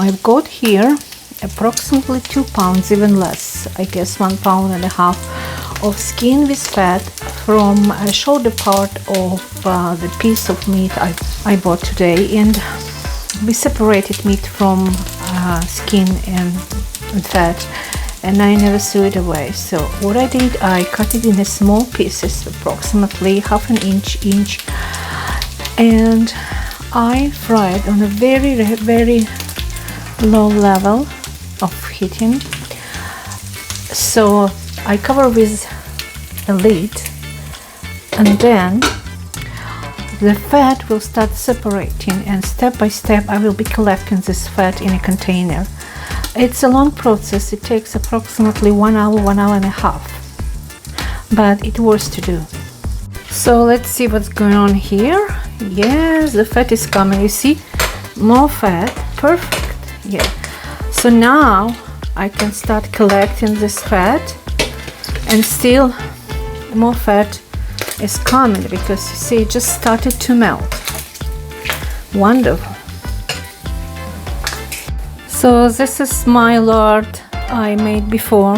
I've got here approximately 2 pounds, even less, I guess 1.5 pounds of skin with fat from a shoulder part of the piece of meat I bought today. And we separated meat from skin and fat, and I never threw it away. So what I did, I cut it in small pieces, approximately half an inch, and I fried on a very low level of heating. So I cover with a lid, and then the fat will start separating, and step by step I will be collecting this fat in a container. It's a long process. It takes approximately 1 hour, 1.5 hours, but it worth to do. So let's see what's going on here. Yes, the fat is coming. You see, more fat. Perfect. Yeah. So now I can start collecting this fat, and still more fat is coming because you see it just started to melt. Wonderful. So this is my lard I made before,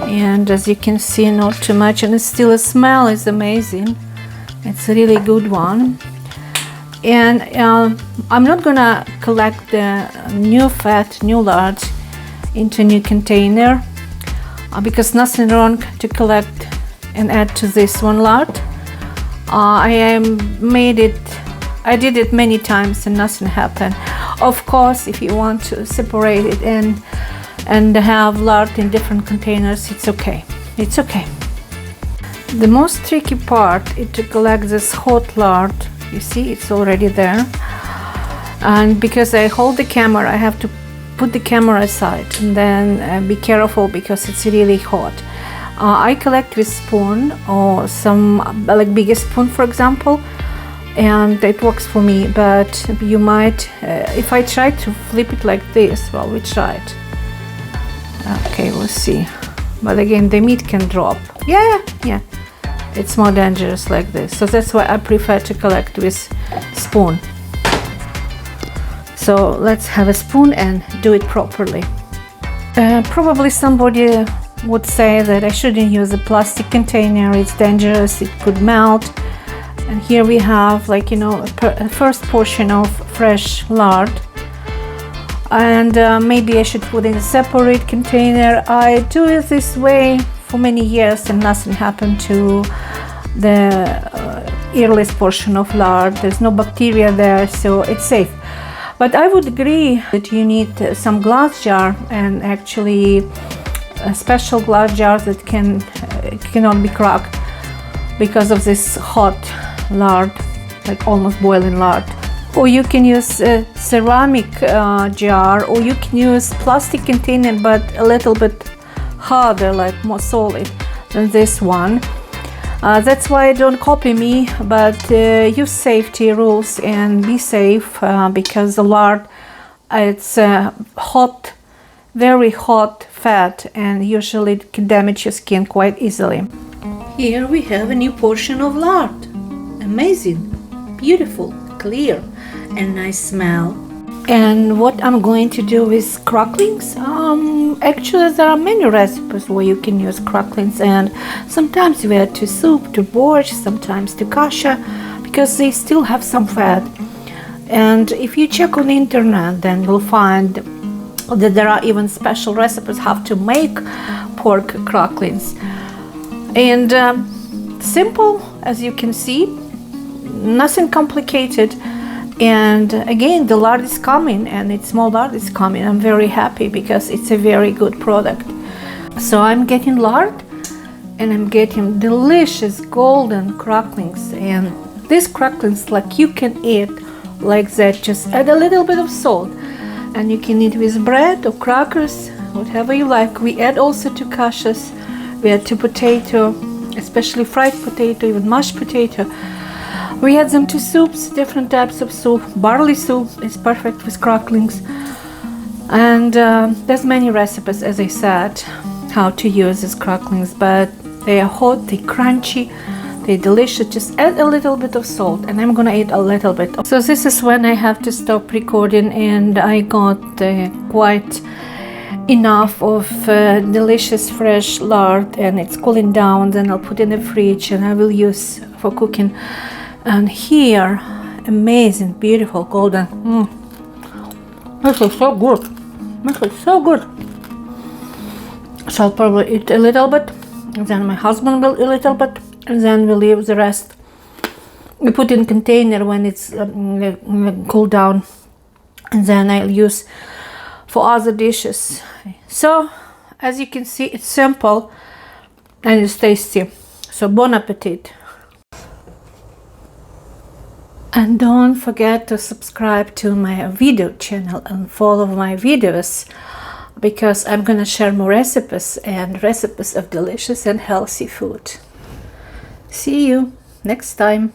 and as you can see, not too much, and still the smell is amazing. It's a really good one. And I'm not gonna collect the new fat, new lard into a new container because nothing wrong to collect and add to this one lard. I did it many times and nothing happened. Of course, if you want to separate it and have lard in different containers, it's okay. It's okay. The most tricky part is to collect this hot lard. You see, it's already there. And because I hold the camera, I have to put the camera aside and then be careful because it's really hot. I collect with spoon or some like bigger spoon, for example, and it works for me. But you might, if I try to flip it like this, well, we tried. Okay, we'll see. But again, the meat can drop. Yeah. It's more dangerous like this. So that's why I prefer to collect with spoon. So let's have a spoon and do it properly. Probably somebody would say that I shouldn't use a plastic container, it's dangerous, it could melt. And here we have, like, you know, a first portion of fresh lard, and maybe I should put in a separate container. I do it this way for many years and nothing happened to the earliest portion of lard. There's no bacteria there, so it's safe. But I would agree that you need some glass jar, and actually special glass jars that cannot be cracked because of this hot lard, like almost boiling lard. Or you can use a ceramic jar, or you can use plastic container but a little bit harder, like more solid than this one. That's why don't copy me, but use safety rules and be safe because the lard, it's hot, very hot fat, and usually it can damage your skin quite easily. Here we have a new portion of lard. Amazing, beautiful, clear, and nice smell. And what I'm going to do with cracklings, actually there are many recipes where you can use cracklings, and sometimes you add to soup, to borscht, sometimes to kasha, because they still have some fat. And if you check on the internet, then you'll find that there are even special recipes how to make pork cracklings. And simple, as you can see, nothing complicated. And again, the lard is coming, and it's small lard is coming. I'm very happy because it's a very good product. So I'm getting lard, and I'm getting delicious golden cracklings. And these cracklings, like, you can eat like that. Just add a little bit of salt, and you can eat with bread or crackers, whatever you like. We add also to kashas. We add to potato, especially fried potato, even mashed potato. We add them to soups, different types of soup. Barley soup is perfect with cracklings. And there's many recipes, as I said, how to use these cracklings. But they are hot, they're crunchy, They're delicious. Just add a little bit of salt, and I'm gonna eat a little bit. So this is when I have to stop recording, and I got quite enough of delicious fresh lard, and it's cooling down. Then I'll put in the fridge, and I will use for cooking. And here, amazing, beautiful, golden. This is so good. This is so good. So I'll probably eat a little bit, and then my husband will eat a little bit, and then we'll leave the rest. We put in container when it's cooled down, and then I'll use for other dishes. So as you can see, it's simple and it's tasty. So bon appetit. And don't forget to subscribe to my video channel and follow my videos, because I'm gonna share more recipes and recipes of delicious and healthy food. See you next time.